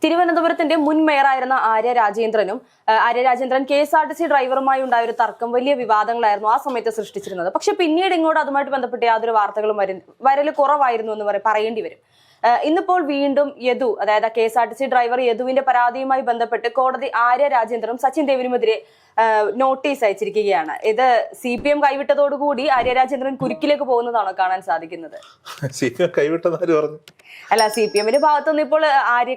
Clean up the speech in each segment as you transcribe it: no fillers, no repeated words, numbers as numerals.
തിരുവനന്തപുരത്തിന്റെ മുൻ മേയറായിരുന്ന ആര്യ രാജേന്ദ്രൻ KSRTC ഡ്രൈവറുമായി ഉണ്ടായ ഒരു തർക്കം വലിയ വിവാദങ്ങളായിരുന്നു ആ സമയത്ത് സൃഷ്ടിച്ചിരുന്നത്. പക്ഷെ പിന്നീട് ഇങ്ങോട്ട് അതുമായിട്ട് ബന്ധപ്പെട്ട് യാതൊരു വാർത്തകളും വരല് കുറവായിരുന്നു എന്ന് പറയേണ്ടി വരും. ഇന്നിപ്പോൾ വീണ്ടും യദു, അതായത് KSRTC ഡ്രൈവർ യദുവിന്റെ പരാതിയുമായി ബന്ധപ്പെട്ട് കോടതി ആര്യ രാജേന്ദ്രനും സച്ചിൻ ദേവിനുമെതിരെ നോട്ടീസ് അയച്ചിരിക്കുകയാണ്. ഇത് CPM കൈവിട്ടതോടുകൂടി ആര്യ രാജേന്ദ്രൻ കുരുക്കിലേക്ക് പോകുന്നതാണോ കാണാൻ സാധിക്കുന്നത്? അല്ല, CPMന്റെ ഭാഗത്തുനിന്ന് ഇപ്പോൾ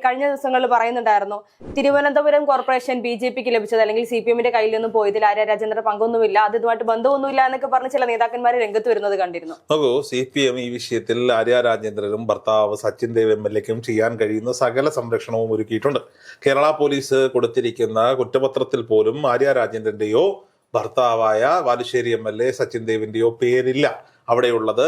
കഴിഞ്ഞ ദിവസങ്ങളിൽ പറയുന്നുണ്ടായിരുന്നു, തിരുവനന്തപുരം കോർപ്പറേഷൻ BJPക്ക് ലഭിച്ചത് അല്ലെങ്കിൽ CPMന്റെ കയ്യിൽ നിന്നും പോയതിൽ ആര്യ രാജേന്ദ്രൻ പങ്കൊന്നുമില്ല, അത് ഇതുമായിട്ട് ബന്ധമൊന്നുമില്ല എന്നൊക്കെ പറഞ്ഞ് ചില നേതാക്കന്മാർ രംഗത്ത് വരുന്നത് കണ്ടിരുന്നു. നോക്കൂ, CPM ഈ വിഷയത്തിൽ ആര്യ രാജേന്ദ്രനും ഭർത്താവ് സച്ചിൻ ദേവ് MLAക്കും ചെയ്യാൻ കഴിയുന്ന സകല സംരക്ഷണവും ഒരുക്കിയിട്ടുണ്ട്. കേരള പോലീസ് കൊടുത്തിരിക്കുന്ന കുറ്റപത്രത്തിൽ പോലും ആര്യ രാജേന്ദ്രന്റെയോ ഭർത്താവായ വാലുശ്ശേരി MLA സച്ചിൻ ദേവിന്റെയോ പേരില്ല. അവിടെയുള്ളത്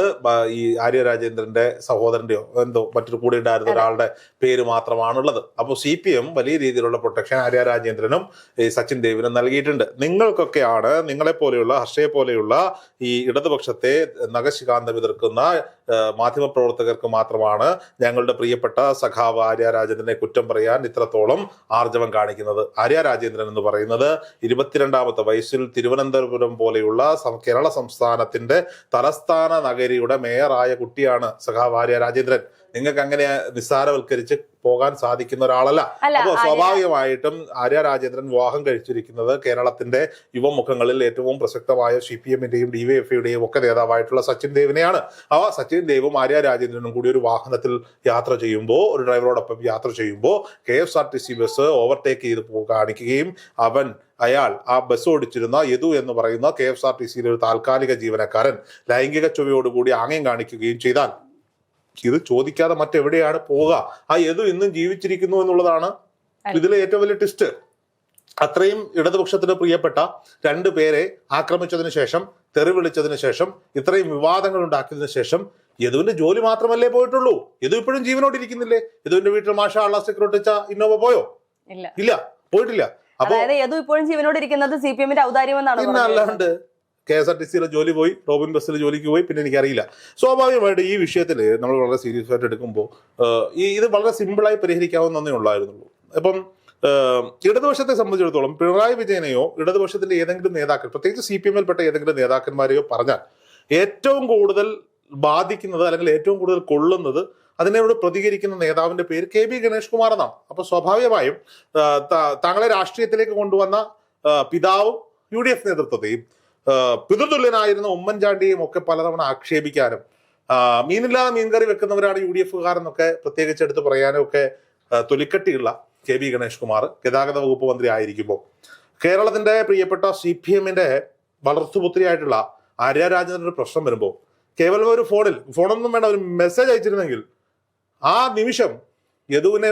ഈ ആര്യ രാജേന്ദ്രന്റെ സഹോദരന്റെയോ എന്തോ മറ്റൊരു കൂടെ ഉണ്ടായിരുന്ന ഒരാളുടെ പേര് മാത്രമാണുള്ളത്. അപ്പോൾ CPM വലിയ രീതിയിലുള്ള പ്രൊട്ടക്ഷൻ ആര്യ രാജേന്ദ്രനും സച്ചിൻ ദേവിനും നൽകിയിട്ടുണ്ട്. നിങ്ങൾക്കൊക്കെയാണ്, നിങ്ങളെ പോലെയുള്ള ഹർഷയെ പോലെയുള്ള ഈ ഇടതുപക്ഷത്തെ നഖശികാന്തം എതിർക്കുന്ന മാധ്യമപ്രവർത്തകർക്ക് മാത്രമാണ് ഞങ്ങളുടെ പ്രിയപ്പെട്ട സഖാവ് ആര്യ രാജേന്ദ്രനെ കുറ്റം പറയാൻ ഇത്രത്തോളം ആർജവം കാണിക്കുന്നത്. ആര്യ രാജേന്ദ്രൻ എന്ന് പറയുന്നത് 22ാമത്തെ വയസ്സിൽ തിരുവനന്തപുരം പോലെയുള്ള കേരള സംസ്ഥാനത്തിന്റെ തലസ്ഥാന നഗരിയുടെ മേയറായ കുട്ടിയാണ് സഖാവ് ആര്യ രാജേന്ദ്രൻ. നിങ്ങൾക്ക് അങ്ങനെ നിസ്സാരവൽക്കരിച്ച് പോകാൻ സാധിക്കുന്ന ഒരാളല്ല. അപ്പോൾ സ്വാഭാവികമായിട്ടും ആര്യ രാജേന്ദ്രൻ വിവാഹം കഴിച്ചിരിക്കുന്നത് കേരളത്തിന്റെ യുവമുഖങ്ങളിൽ ഏറ്റവും പ്രസക്തമായ CPMന്റെയും DYFIയുടെയും ഒക്കെ നേതാവായിട്ടുള്ള സച്ചിൻ ദേവിനെയാണ്. സച്ചിൻ ദേവും ആര്യ രാജേന്ദ്രനും കൂടി ഒരു വാഹനത്തിൽ യാത്ര ചെയ്യുമ്പോൾ, ഒരു ഡ്രൈവറോടൊപ്പം യാത്ര ചെയ്യുമ്പോൾ KSRTC ബസ് ഓവർടേക്ക് ചെയ്ത് കാണിക്കുകയും അയാൾ ആ ബസ് ഓടിച്ചിരുന്ന യദു എന്ന് പറയുന്ന KSRTCയിലെ ഒരു താൽക്കാലിക ജീവനക്കാരൻ ലൈംഗിക ചൊവ്വയോടുകൂടി ആംഗ്യം കാണിക്കുകയും ചെയ്താൽ ഇത് ചോദിക്കാതെ മറ്റെവിടെയാണ് പോവുക? ആ യദു ഇന്നും ജീവിച്ചിരിക്കുന്നു എന്നുള്ളതാണ് ഇതിലെ ഏറ്റവും വലിയ ട്വിസ്റ്റ്. അത്രയും ഇടതുപക്ഷത്തിന് പ്രിയപ്പെട്ട 2 പേരെ ആക്രമിച്ചതിന് ശേഷം, തെറി വിളിച്ചതിന് ശേഷം, ഇത്രയും വിവാദങ്ങൾ ഉണ്ടാക്കിയതിനു ശേഷം യദുവിന്റെ ജോലി മാത്രമല്ലേ പോയിട്ടുള്ളൂ? യദു ഇപ്പോഴും ജീവനോടിരിക്കുന്നില്ലേ? യദുവിന്റെ വീട്ടിൽ മാഷാ അള്ളാ സെക്യൂരിറ്റി ഇന്നോവ പോയോ? ഇല്ല, പോയിട്ടില്ല. അപ്പൊ യദു ഇപ്പോഴും ജീവനോടിരിക്കുന്നത് CPMന്റെ ഔദാര്യമെന്നാണ്. അല്ലാണ്ട് KSRTCയിലെ ജോലി പോയി, റോബിൻ ബസ്സിൽ ജോലിക്ക് പോയി, പിന്നെ എനിക്കറിയില്ല. സ്വാഭാവികമായിട്ട് ഈ വിഷയത്തിൽ നമ്മൾ വളരെ സീരിയസ് ആയിട്ട് എടുക്കുമ്പോൾ ഇത് വളരെ സിമ്പിളായി പരിഹരിക്കാവുന്നതേ ഉള്ളായിരുന്നുള്ളൂ. അപ്പം ഇടതുപക്ഷത്തെ സംബന്ധിച്ചിടത്തോളം പിണറായി വിജയനെയോ ഇടതുപക്ഷത്തിന്റെ ഏതെങ്കിലും നേതാക്കൾ, പ്രത്യേകിച്ച് CPMൽപ്പെട്ട ഏതെങ്കിലും നേതാക്കന്മാരെയോ പറഞ്ഞാൽ ഏറ്റവും കൂടുതൽ ബാധിക്കുന്നത് അല്ലെങ്കിൽ ഏറ്റവും കൂടുതൽ കൊള്ളുന്നത് അതിനോട് പ്രതികരിക്കുന്ന നേതാവിന്റെ പേര് KB ഗണേഷ് കുമാർ എന്നാണ്. അപ്പൊ സ്വാഭാവികമായും താങ്കളെ രാഷ്ട്രീയത്തിലേക്ക് കൊണ്ടുവന്ന പിതാവും UDF നേതൃത്വത്തെയും പിതൃതുല്യനായിരുന്ന ഉമ്മൻചാണ്ടിയും ഒക്കെ പലതവണ ആക്ഷേപിക്കാനും മീനില്ലാതെ മീൻകറി വെക്കുന്നവരാണ് UDFകാരെന്നൊക്കെ പ്രത്യേകിച്ച് എടുത്ത് പറയാനും ഒക്കെ തൊലിക്കട്ടിയുള്ള KB ഗണേഷ് കുമാർ ഗതാഗത വകുപ്പ് മന്ത്രി ആയിരിക്കുമ്പോൾ കേരളത്തിന്റെ പ്രിയപ്പെട്ട CPMന്റെ വളർത്തുപുത്രിയായിട്ടുള്ള ആര്യ രാജേന്ദ്രന്റെ പ്രശ്നം വരുമ്പോൾ കേവലം ഒരു ഫോണൊന്നും വേണ്ട, ഒരു മെസ്സേജ് അയച്ചിരുന്നെങ്കിൽ ആ നിമിഷം യദുവിനെ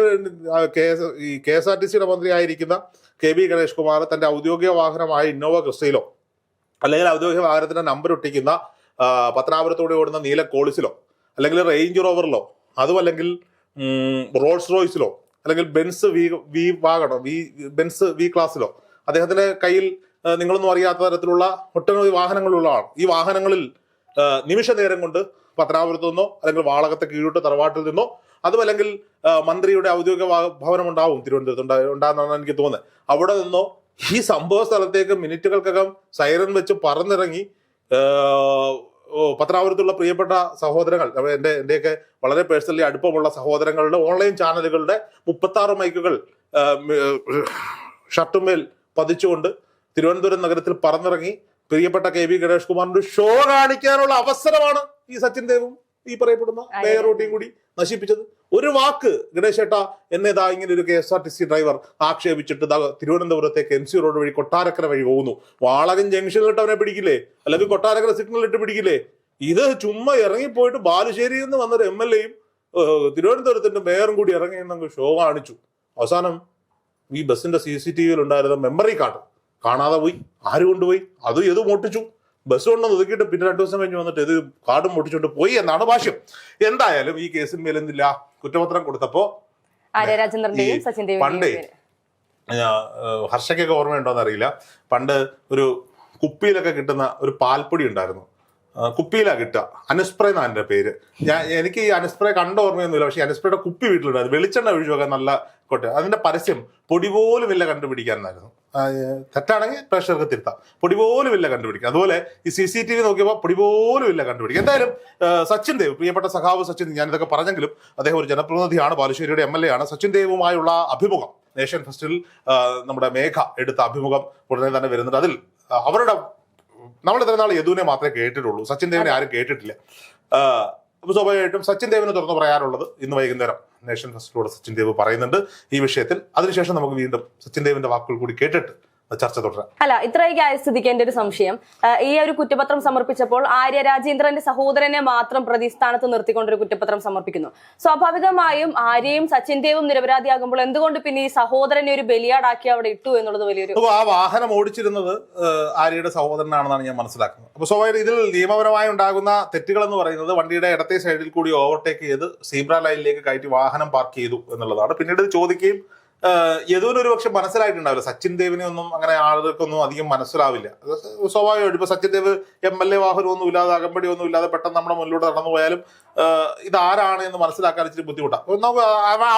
KSRTCയുടെ മന്ത്രി ആയിരിക്കുന്ന KB ഗണേഷ് കുമാർ തന്റെ ഔദ്യോഗിക വാഹനമായ ഇന്നോവ ക്രിസ്റ്റയിലോ അല്ലെങ്കിൽ ഔദ്യോഗിക വാഹനത്തിന്റെ നമ്പർ ഒട്ടിക്കുന്ന പത്തനാപുരത്തോടെ ഓടുന്ന നീല കോളിസിലോ അല്ലെങ്കിൽ റേഞ്ച് റോവറിലോ അതുമല്ലെങ്കിൽ റോൾസ് റോയ്സിലോ അല്ലെങ്കിൽ ബെൻസ് വി ക്ലാസ്സിലോ അദ്ദേഹത്തിന്റെ കയ്യിൽ നിങ്ങളൊന്നും അറിയാത്ത തരത്തിലുള്ള ഒട്ടനവധി വാഹനങ്ങളുള്ളതാണ്. ഈ വാഹനങ്ങളിൽ നിമിഷ നേരം കൊണ്ട് പത്തനാപുരത്തു നിന്നോ അല്ലെങ്കിൽ വാളകത്തെ കീഴോട്ട് തറവാട്ടിൽ നിന്നോ അതുമല്ലെങ്കിൽ മന്ത്രിയുടെ ഔദ്യോഗിക ഭവനം ഉണ്ടാവും തിരുവനന്തപുരത്ത് ഉണ്ടാകുന്നതാണ് എനിക്ക് തോന്നുന്നത്. അവിടെ നിന്നോ ഈ സംഭവ സ്ഥലത്തേക്ക് മിനിറ്റുകൾക്കകം സൈറൻ വെച്ച് പറന്നിറങ്ങി പത്തനാപുരത്തുള്ള പ്രിയപ്പെട്ട സഹോദരങ്ങൾ, എന്റെയൊക്കെ വളരെ പേഴ്സണലി അടുപ്പമുള്ള സഹോദരങ്ങളുടെ ഓൺലൈൻ ചാനലുകളുടെ 36 മൈക്കുകൾ ഷർട്ടുമേൽ പതിച്ചുകൊണ്ട് തിരുവനന്തപുരം നഗരത്തിൽ പറന്നിറങ്ങി പ്രിയപ്പെട്ട KB ഗണേഷ് കുമാറിന്റെ ഷോ കാണിക്കാനുള്ള അവസരമാണ് ഈ സച്ചിൻ ദേവും ഈ പറയപ്പെടുന്ന മേയറോട്ടിയും കൂടി നശിപ്പിച്ചത്. ഒരു വാക്ക് ഗണേഷ് ഏട്ടാ എന്നേതാ ഇങ്ങനെ ഒരു KSRTC ഡ്രൈവർ ആക്ഷേപിച്ചിട്ട് തിരുവനന്തപുരത്തേക്ക് MC റോഡ് വഴി കൊട്ടാരക്കര വഴി പോകുന്നു. വാളകൻ ജംഗ്ഷനിലിട്ട് അവനെ പിടിക്കില്ലേ? അല്ലെങ്കിൽ കൊട്ടാരക്കര സിഗ്നൽ ഇട്ട് പിടിക്കില്ലേ? ഇത് ചുമ്മാ ഇറങ്ങിപ്പോയിട്ട് ബാലുശ്ശേരിയിൽ നിന്ന് വന്നൊരു MLAയും തിരുവനന്തപുരത്തിന്റെ മേയറും കൂടി ഇറങ്ങി ഷോ കാണിച്ചു. അവസാനം ഈ ബസ്സിന്റെ CCTVയിൽ ഉണ്ടായിരുന്ന മെമ്മറി കാർഡ് കാണാതെ പോയി. ആര് കൊണ്ടുപോയി? അത് ഏത് മോട്ടിച്ചു. ബസ് കൊണ്ടൊന്ന് ഒതുക്കിയിട്ട് പിന്നെ 2 ദിവസം കഴിഞ്ഞ് വന്നിട്ട് ഇത് കാർഡും പൊട്ടിച്ചുകൊണ്ട് പോയി എന്നാണ് ഭാഷ്യം. എന്തായാലും ഈ കേസിന്മേൽ എന്തില്ല കുറ്റപത്രം കൊടുത്തപ്പോ പണ്ടേ ഹർഷയ്ക്കൊക്കെ ഓർമ്മയുണ്ടോന്ന് അറിയില്ല, പണ്ട് ഒരു കുപ്പിയിലൊക്കെ കിട്ടുന്ന ഒരു പാൽപ്പൊടി ഉണ്ടായിരുന്നു. കുപ്പിയിലാ കിട്ടുക, അനുസ്പ്രേ എന്നാണ് എൻ്റെ പേര്. എനിക്ക് ഈ അനുസ്പ്രേ കണ്ട ഓർമ്മയൊന്നുമില്ല, പക്ഷേ അനുസ്പ്രേയുടെ കുപ്പി വീട്ടിലുണ്ടായിരുന്നു. വെളിച്ചെണ്ണ ഒഴിച്ചു വെക്കാൻ നല്ല കോട്ടെ അതിന്റെ പരസ്യം പൊടി പോലും ഇല്ല കണ്ടുപിടിക്കാനായിരുന്നു. തെറ്റാണെങ്കിൽ പ്രേക്ഷകർക്ക് തിരുത്താം. പൊടി പോലും ഇല്ല കണ്ടുപിടിക്കാൻ. അതുപോലെ ഈ CCTV നോക്കിയപ്പോൾ പൊടി പോലും ഇല്ല കണ്ടുപിടിക്കാൻ. എന്തായാലും സച്ചിൻ ദേവ്, പ്രിയപ്പെട്ട സഖാവ് സച്ചിൻ, ഞാനിതൊക്കെ പറഞ്ഞെങ്കിലും അദ്ദേഹം ഒരു ജനപ്രതിനിധിയാണ്, ബാലുശ്ശേരിയുടെ MLA ആണ്. സച്ചിൻ ദേവുമായുള്ള അഭിമുഖം നേഷൻ ഫെസ്റ്റിൽ നമ്മുടെ മേഘ എടുത്ത അഭിമുഖം ഉടനെ തന്നെ വരുന്നുണ്ട്. അതിൽ അവരുടെ നമ്മൾ ഇത്ര നാൾ യദുവിനെ മാത്രമേ കേട്ടിട്ടുള്ളൂ, സച്ചിൻ ദേവിനെ ആരും കേട്ടിട്ടില്ല. അപ്പൊ സ്വാഭാവികമായിട്ടും സച്ചിൻ ദേവിന് തുറന്നു പറയാനുള്ളത് ഇന്ന് വൈകുന്നേരം നേഷൻ ഫെസ്റ്റിലൂടെ സച്ചിൻ ദേവ് പറയുന്നുണ്ട് ഈ വിഷയത്തിൽ. അതിനുശേഷം നമുക്ക് വീണ്ടും സച്ചിൻ ദേവിന്റെ വാക്കുകൾ കൂടി കേട്ടിട്ട് ചർച്ച തുടരാം. അല്ല, ഇത്രയൊക്കെ ആയ സ്ഥിതിക്ക് എന്റെ ഒരു സംശയം, ഈ ഒരു കുറ്റപത്രം സമർപ്പിച്ചപ്പോൾ ആര്യ രാജേന്ദ്രന്റെ സഹോദരനെ മാത്രം പ്രതിസ്ഥാനത്ത് നിർത്തിക്കൊണ്ടൊരു കുറ്റപത്രം സമർപ്പിക്കുന്നു. സ്വാഭാവികമായും ആര്യയും സച്ചിൻ ദേവും നിരപരാധിയാകുമ്പോൾ എന്തുകൊണ്ട് പിന്നെ ഈ സഹോദരനെ ഒരു ബലിയാടാക്കി അവിടെ ഇട്ടു എന്നുള്ളത് വലിയൊരു... ആ വാഹനം ഓടിച്ചിരുന്നത് ആര്യയുടെ സഹോദരനാണെന്നാണ് ഞാൻ മനസ്സിലാക്കുന്നത്. അപ്പൊ സ്വാഭാവികം ഇതിൽ നിയമപരമായി ഉണ്ടാകുന്ന തെറ്റുകൾ എന്ന് പറയുന്നത് വണ്ടിയുടെ ഇടത്തെ സൈഡിൽ കൂടി ഓവർടേക്ക് ചെയ്ത് സീബ്ര ലൈനിലേക്ക് കയറ്റി വാഹനം പാർക്ക് ചെയ്തു എന്നുള്ളതാണ്. പിന്നീട് ചോദിക്കുകയും യദുവിന് ഒരു പക്ഷെ മനസ്സിലായിട്ടുണ്ടാവില്ല. സച്ചിൻ ദേവിനെ ഒന്നും അങ്ങനെ ആളുകൾക്കൊന്നും അധികം മനസ്സിലാവില്ല. സ്വാഭാവികമായിട്ട് ഇപ്പൊ സച്ചിൻ ദേവ് MLA വാഹനമൊന്നും ഇല്ലാതെ അകമ്പടിയൊന്നും ഇല്ലാതെ പെട്ടെന്ന് നമ്മുടെ മുന്നിലൂടെ നടന്നു പോയാലും ഇതാരാണ് എന്ന് മനസ്സിലാക്കാൻ ഇച്ചിരി ബുദ്ധിമുട്ടാണ്.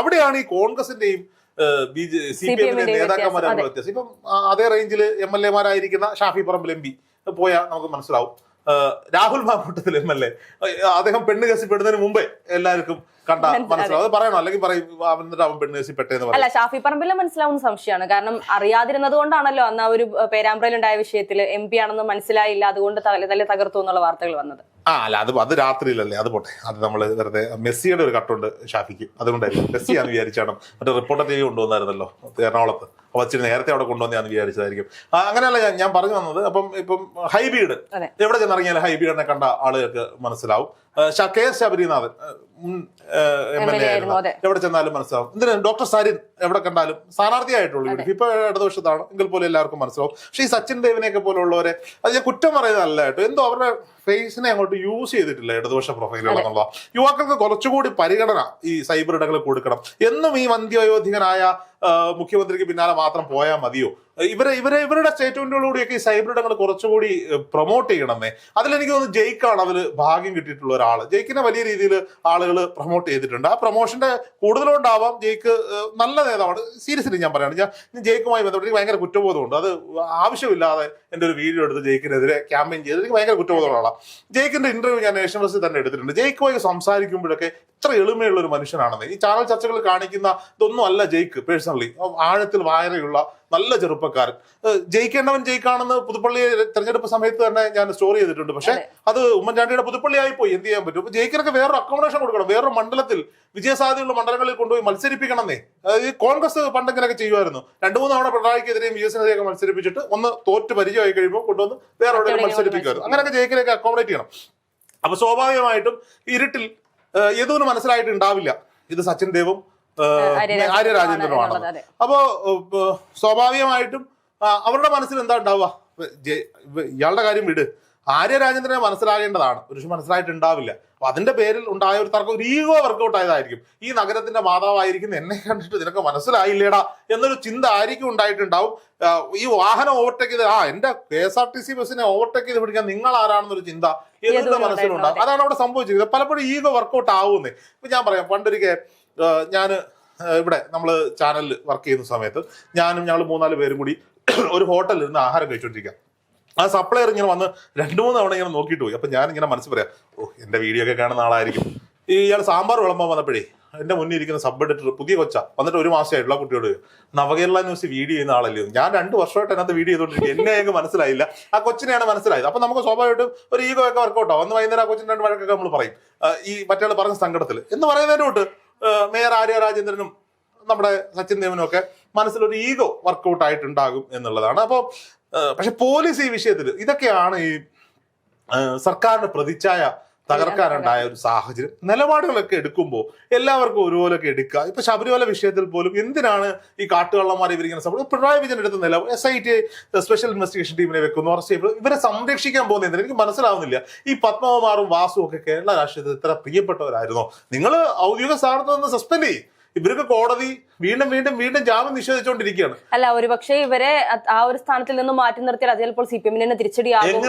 അവിടെയാണ് ഈ കോൺഗ്രസിന്റെയും CPM നേതാക്കന്മാരുടെ വ്യത്യാസം. ഇപ്പം അതേ റേഞ്ചിൽ MLA മാരായിരിക്കുന്ന ഷാഫി പറമ്പിൽ MP പോയാൽ നമുക്ക് മനസ്സിലാവും. രാഹുൽ മാങ്കൂട്ടത്തിൽ MLA അദ്ദേഹം പെണ്ണ് കേസിപ്പെടുന്നതിന് മുമ്പേ എല്ലാവർക്കും കണ്ട മനസ്സിലാവും. അത് പറയണോ? അല്ലെങ്കിൽ പറയും എന്നിട്ട് അവൻ പെണ്ണ് കേസിപ്പെട്ടെന്ന് പറയും. അല്ല, ഷാഫി പറമ്പിലെ മനസ്സിലാവുന്ന സംശയമാണ്. കാരണം അറിയാതിരുന്നത് കൊണ്ടാണല്ലോ അന്ന് ആ ഒരു പേരാമ്പ്രയിലുണ്ടായ വിഷയത്തിൽ MP ആണെന്ന് മനസ്സിലായില്ല, അതുകൊണ്ട് തല തകർത്തു എന്നുള്ള വാർത്തകൾ വന്നത്. അല്ല, അത് രാത്രിയിലല്ലേ, അത് പോട്ടെ. അത് നമ്മള് വെറുതെ മെസ്സിയുടെ ഒരു കട്ടുണ്ട് ഷാഫിക്ക്, അതുകൊണ്ടായിരിക്കും. മെസ്സിയാന്ന് വിചാരിച്ചാണ്. മറ്റേ റിപ്പോർട്ടർ TV കൊണ്ടുവന്നായിരുന്നല്ലോ എറണാകുളത്ത്, അപ്പൊ ഇച്ചിരി നേരത്തെ അവിടെ കൊണ്ടുവന്നാന്ന് വിചാരിച്ചതായിരിക്കും. അങ്ങനെയല്ല ഞാൻ പറഞ്ഞു വന്നത്. ഇപ്പം ഹൈബീഡ് എവിടെ ചെന്നിറങ്ങിയാലും ഹൈബീഡിനെ കണ്ട ആളുകൾക്ക് മനസ്സിലാവും. KS ശബരിനാഥൻ MLA ആയിരുന്നു, എവിടെ ചെന്നാലും മനസ്സിലാവും. എന്തിനാ ഡോക്ടർ സരിൻ എവിടെ കണ്ടാലും സ്ഥാനാർത്ഥിയായിട്ടുള്ളൂ. ഇപ്പൊ ഇടതുവശത്താണ് എങ്കിൽ പോലും എല്ലാവർക്കും മനസ്സിലാവും. പക്ഷെ ഈ സച്ചിൻ ദേവിനെയൊക്കെ പോലുള്ളവരെ അത് ഞാൻ കുറ്റം പറയുന്നതല്ല കേട്ടോ, എന്തോ അവരുടെ ഫേസിനെ അങ്ങോട്ട് യൂസ് ചെയ്തിട്ടില്ല ഇടതുപക്ഷ പ്രൊഫൈലുകൾ എന്നുള്ള. യുവാക്കൾക്ക് കുറച്ചുകൂടി പരിഗണന ഈ സൈബർ ഇടങ്ങളിൽ കൊടുക്കണം. എന്നും ഈ വന്ധ്യവയോധികനായ മുഖ്യമന്ത്രിക്ക് പിന്നാലെ മാത്രം പോയാൽ മതിയോ? ഇവരുടെ സ്റ്റേറ്റ്മെന്റുകളിലൂടെയൊക്കെ ഈ സൈബർ ഇടങ്ങൾ കുറച്ചുകൂടി പ്രൊമോട്ട് ചെയ്യണമെന്നേ. അതിലെനിക്ക് തോന്നുന്നു ജയ്ക്കാണ് അതിൽ ഭാഗ്യം കിട്ടിയിട്ടുള്ള ഒരാള്. ജയ്ക്കിനെ വലിയ രീതിയിൽ ആളുകൾ പ്രൊമോട്ട് ചെയ്തിട്ടുണ്ട്. ആ പ്രൊമോഷന്റെ കൂടുതലുണ്ടാവാം. ജയ്ക്ക് നല്ല നേതാവാണ്. സീരിയസ്ലി ഞാൻ പറയാണ്, ഞാൻ ജയ്ക്കുമായി ബന്ധപ്പെട്ട് എനിക്ക് ഭയങ്കര കുറ്റബോധമുണ്ട്. അത് ആവശ്യമില്ലാതെ എന്റെ ഒരു വീഡിയോ എടുത്ത് ജയ്ക്കിനെതിരെ ക്യാമ്പയിൻ ചെയ്ത് എനിക്ക് ഭയങ്കര കുറ്റബോധമുള്ള ജയ്ക്കിന്റെ ഇന്റർവ്യൂ ഞാൻ നേഷൻ ഫെസ്റ്റിൽ തന്നെ എടുത്തിട്ടുണ്ട്. ജയ്ക്കുമായി സംസാരിക്കുമ്പോഴൊക്കെ ഇത്ര എളിമയുള്ള ഒരു മനുഷ്യനാണെന്ന് ഈ ചാനൽ ചർച്ചകൾ കാണിക്കുന്ന ഇതൊന്നും അല്ല ജയ്ക്ക്. പേഴ്സണലി ആഴത്തിൽ വായനയുള്ള നല്ല ചെറുപ്പക്കാരൻ. ജയിക്കേണ്ടവൻ ജയിക്കാണെന്ന് പുതുപ്പള്ളി തെരഞ്ഞെടുപ്പ് സമയത്ത് തന്നെ ഞാൻ സ്റ്റോറി ചെയ്തിട്ടുണ്ട്. പക്ഷെ അത് ഉമ്മൻചാണ്ടിയുടെ പുതുപ്പള്ളി ആയിപ്പോയി. എന്ത് ചെയ്യാൻ പറ്റും? ജയിക്കിനൊക്കെ വേറൊരു അക്കോമഡേഷൻ കൊടുക്കണം. വേറൊരു മണ്ഡലത്തിൽ, വിജയസാധ്യതയുള്ള മണ്ഡലങ്ങളിൽ കൊണ്ടുപോയി മത്സരിപ്പിക്കണമെന്നേ. ഈ കോൺഗ്രസ് പണ്ടെങ്കിലൊക്കെ ചെയ്യുമായിരുന്നു. 2-3 തവണ പിണറായിക്കെതിരെയും വിജയസിനെതിരെയൊക്കെ മത്സരിപ്പിച്ചിട്ട് ഒന്ന് തോറ്റ് പരിചയമായി കഴിയുമ്പോൾ കൊണ്ടുവന്ന് വേറെ എവിടെയും മത്സരിപ്പിക്കുമായിരുന്നു. അങ്ങനെയൊക്കെ ജയിക്കിലേക്ക് അക്കോമഡേറ്റ് ചെയ്യണം. അപ്പൊ സ്വാഭാവികമായിട്ടും ഇരുട്ടിൽ യദുവിന് മനസ്സിലായിട്ടുണ്ടാവില്ല ഇത് സച്ചിൻ ദേവും ആര്യ രാജേന്ദ്രനുമാണ്. അപ്പോ സ്വാഭാവികമായിട്ടും അവരുടെ മനസ്സിൽ എന്താ ഉണ്ടാവുക? ഇയാളുടെ കാര്യം വിട്, ആര്യ രാജേന്ദ്രനെ മനസ്സിലാകേണ്ടതാണ്. ഒരു മനസ്സിലായിട്ടുണ്ടാവില്ല. അപ്പൊ അതിന്റെ പേരിൽ ഉണ്ടായ ഒരു തർക്കം, ഒരു ഈഗോ വർക്കൗട്ട് ആയതായിരിക്കും. ഈ നഗരത്തിന്റെ മാതാവായിരിക്കും, എന്നെ കണ്ടിട്ട് നിനക്ക് മനസ്സിലായില്ലേടാ എന്നൊരു ചിന്ത ആയിരിക്കും ഉണ്ടായിട്ടുണ്ടാവും. ഈ വാഹനം ഓവർടേക്ക് ചെയ്ത് എന്റെ KSRTC ബസ്സിനെ ഓവർടേക്ക് ചെയ്ത് പിടിക്കാൻ നിങ്ങൾ ആരാണെന്നൊരു ചിന്ത ഏതൊക്കെ മനസ്സിലുണ്ടാവും. അതാണ് അവിടെ സംഭവിച്ചിരിക്കുന്നത്. പലപ്പോഴും ഈഗോ വർക്കൗട്ട് ആവുന്നേ. ഇപ്പൊ ഞാൻ പറയാം, പണ്ടൊരിക്കൽ ഞാൻ ഇവിടെ നമ്മൾ ചാനലിൽ വർക്ക് ചെയ്യുന്ന സമയത്ത് ഞങ്ങൾ 3-4 പേരും കൂടി ഒരു ഹോട്ടലിൽ ഇരുന്ന് ആഹാരം കഴിച്ചുകൊണ്ടിരിക്കുക. ആ സപ്ലയർ ഇങ്ങനെ വന്ന് 2-3 തവണ ഇങ്ങനെ നോക്കിയിട്ട് പോയി. അപ്പൊ ഞാൻ ഇങ്ങനെ മനസ്സിൽ പറയാം, എന്റെ വീഡിയോ ഒക്കെ കാണുന്ന ആളായിരിക്കും. ഇയാൾ സാമ്പാർ വിളമ്പാൻ വന്നപ്പോഴേ എന്റെ മുന്നിൽ ഇരിക്കുന്ന സബ് എഡിറ്റർ പുതിയ കൊച്ച വന്നിട്ട് 1 മാസമായിട്ടുള്ള കുട്ടിയോട്, നവകേരള ന്യൂസ് വീഡിയോ ചെയ്യുന്ന ആളല്ലേ? ഞാൻ 2 വർഷമായിട്ട് അതിനകത്ത് വീഡിയോ ചെയ്തോണ്ടിരിക്കും. എന്നെ ഞങ്ങൾക്ക് മനസ്സിലായില്ല, ആ കൊച്ചിനെയാണ് മനസ്സിലായത്. അപ്പൊ നമുക്ക് സ്വാഭാവികമായിട്ടും ഒരു ഈഗോ ഒക്കെ വർക്കൗട്ടോ. അന്ന് വൈകുന്നേരം ആ കൊച്ചിന്റെ 2 വഴക്കൊക്കെ നമ്മൾ പറയും, ഈ മറ്റേ പറഞ്ഞ സങ്കടത്തിൽ എന്ന് പറയുന്നതിന് തൊട്ട് മേയർ ആര്യ രാജേന്ദ്രനും നമ്മുടെ സച്ചിൻ ദേവനും ഒക്കെ മനസ്സിലൊരു ഈഗോ വർക്കൗട്ട് ആയിട്ടുണ്ടാകും എന്നുള്ളതാണ്. അപ്പോൾ പക്ഷെ പോലീസ് ഈ വിഷയത്തിൽ ഇതൊക്കെയാണ് ഈ സർക്കാരിന്റെ പ്രതിച്ഛായ തകർക്കാനുണ്ടായ ഒരു സാഹചര്യം. നിലപാടുകളൊക്കെ എടുക്കുമ്പോൾ എല്ലാവർക്കും ഒരുപോലൊക്കെ എടുക്കുക. ഇപ്പൊ ശബരിമല വിഷയത്തിൽ പോലും എന്തിനാണ് ഈ കാട്ടുകള്ളന്മാരെ ഇവരിങ്ങനെ സപ്പോർട്ട്? പിണറായി വിജയൻ എടുത്ത നില SIT സ്പെഷ്യൽ ഇൻവെസ്റ്റിഗേഷൻ ടീമിനെ വെക്കുന്നു, അറസ്റ്റ് ചെയ്യുമ്പോൾ ഇവരെ സംരക്ഷിക്കാൻ പോകുന്നതിന് എനിക്ക് മനസ്സിലാവുന്നില്ല. ഈ പത്മകുമാറും വാസുവും ഒക്കെ കേരള രാഷ്ട്രീയത്തിൽ ഇത്ര പ്രിയപ്പെട്ടവരായിരുന്നോ? നിങ്ങൾ ഔദ്യോഗിക സ്ഥാനത്ത് നിന്ന് സസ്പെൻഡ് ചെയ്യും. ഇവർക്ക് കോടതി വീണ്ടും ജാമ്യം നിഷേധിച്ചുകൊണ്ടിരിക്കുകയാണ്. അല്ല, ഒരുപക്ഷെ ഇവരെ ആ ഒരു സ്ഥാനത്തിൽ നിന്ന് മാറ്റി നിർത്തിയാൽ അത് ചിലപ്പോൾ CPM തന്നെ തിരിച്ചടിയാകും.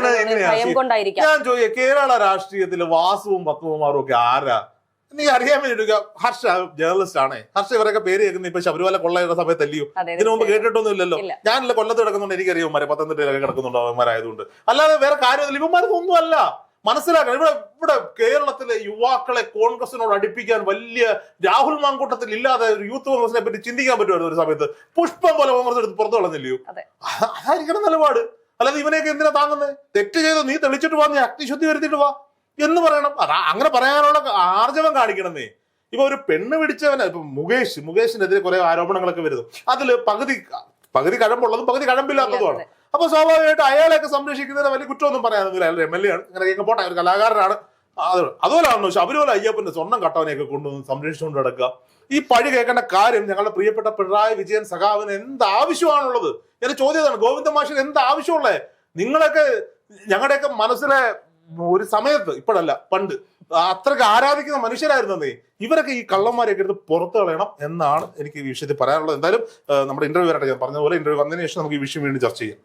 ഞാൻ ചോദിക്കാം, കേരള രാഷ്ട്രീയത്തില് വാസുവും പത്മകുമാറും ഒക്കെ ആരാ? നീ അറിയാൻ വേണ്ടി ഹർഷ ജേർണലിസ്റ്റ് ആണ്. ഹർഷ ഇവരൊക്കെ പേര് കേൾക്കുന്ന ഇപ്പൊ ശബരിമല കൊള്ളയുടെ സമയത്തല്ലയോ? ഇതിനു മുമ്പ് കേട്ടിട്ടൊന്നും ഇല്ലല്ലോ. ഞാനല്ല കൊല്ലത്ത് കിടക്കുന്നുണ്ട്, എനിക്കറിയാം ഇവന്മാരെ, പത്തനംതിട്ടയിലൊക്കെ കിടക്കുന്നുണ്ടോ അവന്മാരായതുകൊണ്ട്. അല്ലാതെ വേറെ കാര്യമൊന്നുമില്ല. ഇവന്മാർക്കൊന്നും അല്ല. മനസ്സിലാക്കണം, ഇവിടെ കേരളത്തിലെ യുവാക്കളെ കോൺഗ്രസിനോട് അടുപ്പിക്കാൻ വലിയ രാഹുൽ മാങ്കൂട്ടത്തിൽ ഇല്ലാതെ ഒരു യൂത്ത് കോൺഗ്രസിനെ പറ്റി ചിന്തിക്കാൻ പറ്റുമായിരുന്നു ഒരു സമയത്ത്. പുഷ്പം പോലെ കോൺഗ്രസ് എടുത്ത് പുറത്തു കളഞ്ഞില്ലയോ? അതായിരിക്കണം നിലപാട്. അല്ലാതെ ഇവനെയൊക്കെ എന്തിനാ താങ്ങുന്നത്? തെറ്റ് ചെയ്ത് നീ തെളിച്ചിട്ട് വാ, നീ അഗ്നിശുദ്ധി വരുത്തിയിട്ട് വാ എന്ന് പറയണം. അങ്ങനെ പറയാനുള്ള ആർജവം കാണിക്കണമെന്നേ. ഇപ്പൊ ഒരു പെണ്ണ് പിടിച്ചവന് ഇപ്പൊ മുകേഷിനെതിരെ കുറെ ആരോപണങ്ങളൊക്കെ വരുന്നു. അതില് പകുതി കഴമ്പുള്ളതും പകുതി കഴമ്പില്ലാത്തതുമാണ്. അപ്പൊ സ്വാഭാവികമായിട്ട് അയാളെയൊക്കെ സംരക്ഷിക്കുന്നതിന് വലിയ കുറ്റമൊന്നും പറയാനൊന്നുമില്ല. അയാൾ MLA ആണ്, ഇങ്ങനെ പോട്ടെ, ഒരു കലാകാരനാണ്. അതുപോലാണല്ലോ ശബരിമല അയ്യപ്പന്റെ സ്വർണ്ണം കട്ടവനെയൊക്കെ കൊണ്ടുവന്ന് സംരക്ഷിച്ചുകൊണ്ട് നടക്കുക. ഈ പഴി കേൾക്കേണ്ട കാര്യം ഞങ്ങളുടെ പ്രിയപ്പെട്ട പിണറായി വിജയൻ സഖാവിന് എന്ത് ആവശ്യമാണുള്ളത്? എന്റെ ചോദ്യമാണ്, ഗോവിന്ദ മാഷിന് എന്ത് ആവശ്യമുള്ളേ? നിങ്ങളൊക്കെ ഞങ്ങളുടെയൊക്കെ മനസ്സിലെ ഒരു സമയത്ത്, ഇപ്പോഴല്ല പണ്ട്, അത്രയ്ക്ക് ആരാധിക്കുന്ന മനുഷ്യരായിരുന്നേ. ഇവരൊക്കെ ഈ കള്ളന്മാരെയൊക്കെ എടുത്ത് പുറത്തു കളയണം എന്നാണ് എനിക്ക് ഈ വിഷയത്തിൽ പറയാനുള്ളത്. എന്തായാലും നമ്മുടെ ഇന്റർവ്യൂ വരട്ടെ. ഞാൻ പറഞ്ഞതുപോലെ ഇന്റർവ്യൂ വന്നതിന് ശേഷം നമുക്ക് ഈ വിഷയം വീണ്ടും ചർച്ച ചെയ്യാം.